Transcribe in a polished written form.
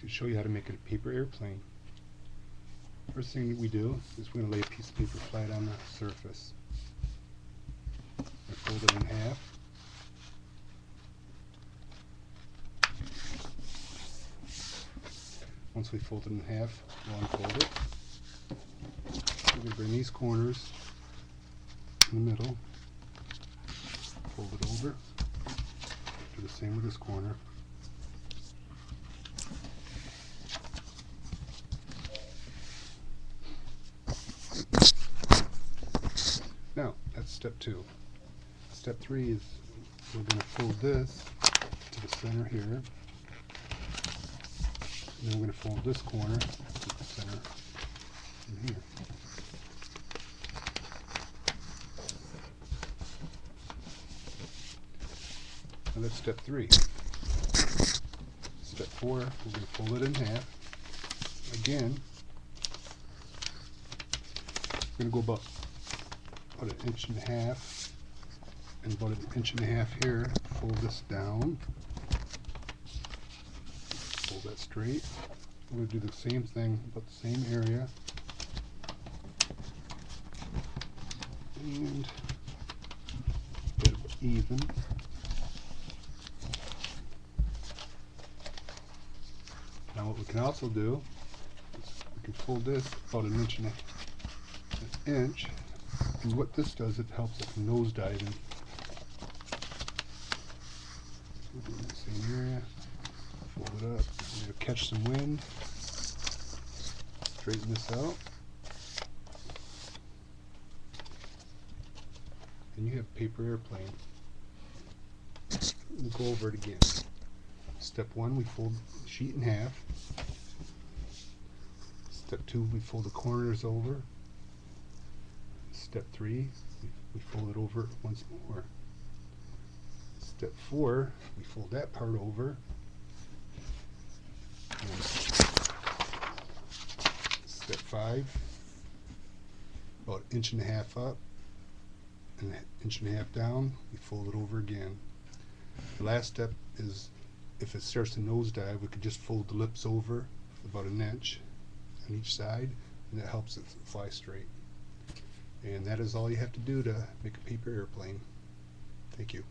to show you how to make a paper airplane. First thing that we do is we're going to lay a piece of paper flat on the surface. We fold it in half. Once we fold it in half, we'll unfold it. We're going to bring these corners in the middle, fold it over, do the same with this corner. Now, that's step 2. Step 3 is we're going to fold this to the center here. And then we're going to fold this corner to the center in here. Now that's step 3. Step 4, we're going to fold it in half. Again, we're going to go about an inch and a half, and about an inch and a half here. Fold this down. Fold that straight. We're going to do the same thing, about the same area. And get it even. Now what we can also do is we can fold this about an inch and and what this does, it helps us nose diving. We'll do it in the same area, fold it up, we're going to catch some wind, straighten this out, and you have a paper airplane. We'll go over it again. Step 1, we fold the sheet in half. Step 2, we fold the corners over. Step 3, we fold it over once more. Step 4, we fold that part over. And step 5, about an inch and a half up and an inch and a half down, we fold it over again. The last step is, if it starts to nosedive, we could just fold the lips over about an inch on each side, and that helps it fly straight. And that is all you have to do to make a paper airplane. Thank you.